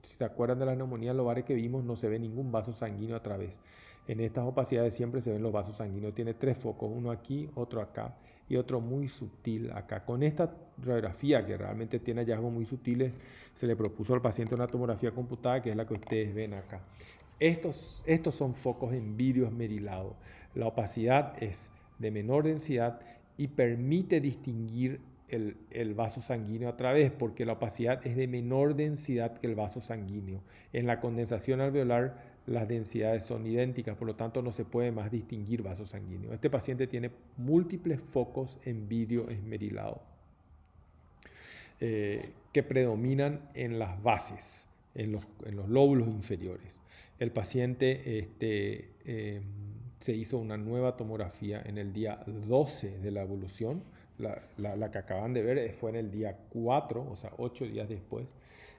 Speaker 1: Si se acuerdan de la neumonía lobar que vimos, no se ve ningún vaso sanguíneo a través. En estas opacidades siempre se ven los vasos sanguíneos. Tiene 3 focos, uno aquí, otro acá y otro muy sutil acá. Con esta radiografía, que realmente tiene hallazgos muy sutiles, se le propuso al paciente una tomografía computada, que es la que ustedes ven acá. Estos son focos en vidrio esmerilado. La opacidad es de menor densidad y permite distinguir el vaso sanguíneo a través, porque la opacidad es de menor densidad que el vaso sanguíneo. En la condensación alveolar las densidades son idénticas, por lo tanto no se puede más distinguir vaso sanguíneo. Este paciente tiene múltiples focos en vidrio esmerilado que predominan en las bases, en los lóbulos inferiores. El paciente se hizo una nueva tomografía en el día 12 de la evolución. La que acaban de ver fue en el día 4, o sea, 8 días después.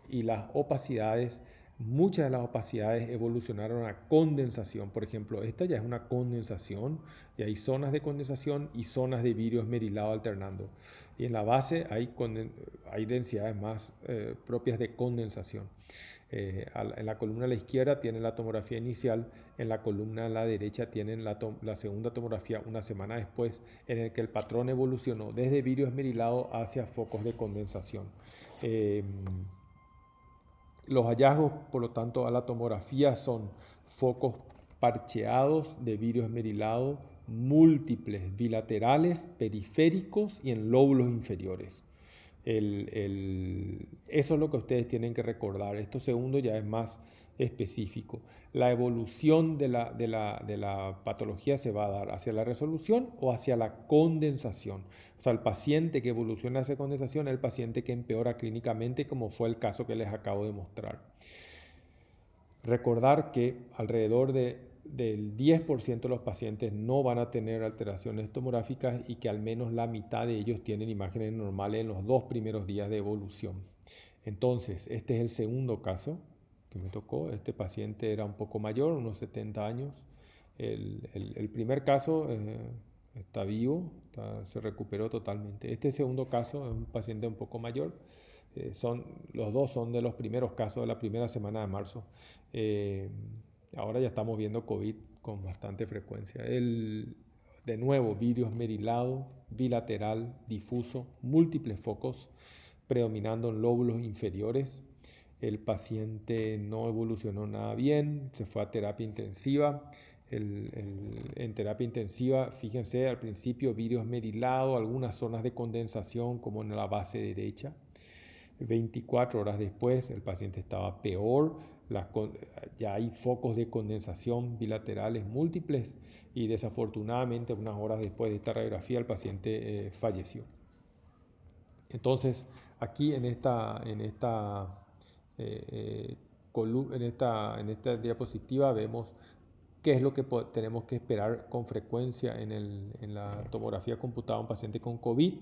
Speaker 1: Y las opacidades, muchas de las opacidades evolucionaron a condensación. Por ejemplo, esta ya es una condensación y hay zonas de condensación y zonas de vidrio esmerilado alternando. Y en la base hay densidades más propias de condensación. En la columna a la izquierda tienen la tomografía inicial, en la columna a la derecha tienen la segunda tomografía una semana después, en el que el patrón evolucionó desde vidrio esmerilado hacia focos de condensación. Los hallazgos, por lo tanto, a la tomografía son focos parcheados de vidrio esmerilado, múltiples, bilaterales, periféricos y en lóbulos inferiores. Eso es lo que ustedes tienen que recordar. Esto segundo ya es más específico. La evolución de la patología se va a dar hacia la resolución o hacia la condensación. O sea, el paciente que evoluciona hacia condensación es el paciente que empeora clínicamente, como fue el caso que les acabo de mostrar. Recordar que alrededor del 10% de los pacientes no van a tener alteraciones tomográficas y que al menos la mitad de ellos tienen imágenes normales en los 2 primeros días de evolución. Entonces, este es el segundo caso que me tocó. Este paciente era un poco mayor, unos 70 años. El primer caso está vivo, se recuperó totalmente. Este segundo caso es un paciente un poco mayor. Los dos son de los primeros casos de la primera semana de marzo. Ahora ya estamos viendo COVID con bastante frecuencia. De nuevo, vidrio esmerilado, bilateral, difuso, múltiples focos, predominando en lóbulos inferiores. El paciente no evolucionó nada bien, se fue a terapia intensiva. En terapia intensiva, fíjense, al principio vidrio esmerilado, algunas zonas de condensación como en la base derecha. 24 horas después el paciente estaba peor, ya hay focos de condensación bilaterales múltiples y desafortunadamente unas horas después de esta radiografía el paciente falleció. Entonces aquí en esta diapositiva vemos qué es lo que tenemos que esperar con frecuencia en la tomografía computada a un paciente con COVID.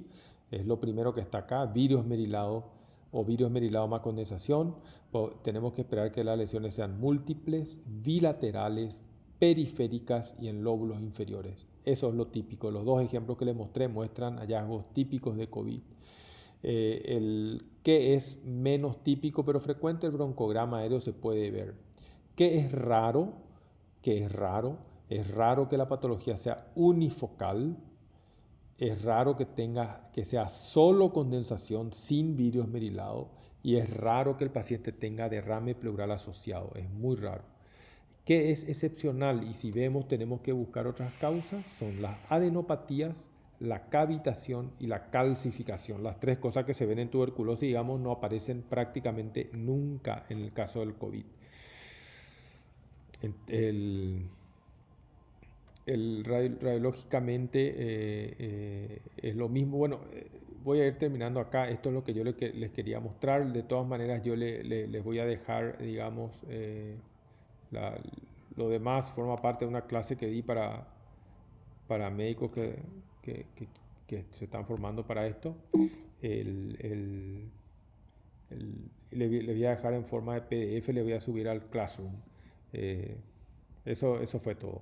Speaker 1: Es lo primero que está acá, vidrio esmerilado o vidrio esmerilado más condensación. Tenemos que esperar que las lesiones sean múltiples, bilaterales, periféricas y en lóbulos inferiores. Eso es lo típico. Los dos ejemplos que les mostré muestran hallazgos típicos de COVID. El que es menos típico pero frecuente, el broncograma aéreo se puede ver. ¿Qué es raro? Es raro que la patología sea unifocal, es raro que sea solo condensación sin vidrio esmerilado y es raro que el paciente tenga derrame pleural asociado, es muy raro. ¿Qué es excepcional? Y si vemos tenemos que buscar otras causas, son las adenopatías, la cavitación y la calcificación. Las 3 cosas que se ven en tuberculosis, digamos, no aparecen prácticamente nunca en el caso del COVID. Radiológicamente es lo mismo. Bueno, voy a ir terminando acá. Esto es lo que yo les quería mostrar. De todas maneras, yo les voy a dejar, digamos, la- lo demás forma parte de una clase que di para médicos que, que- que se están formando para esto. El, el- le voy a dejar en forma de PDF, le voy a subir al Classroom. Eh, eso fue todo.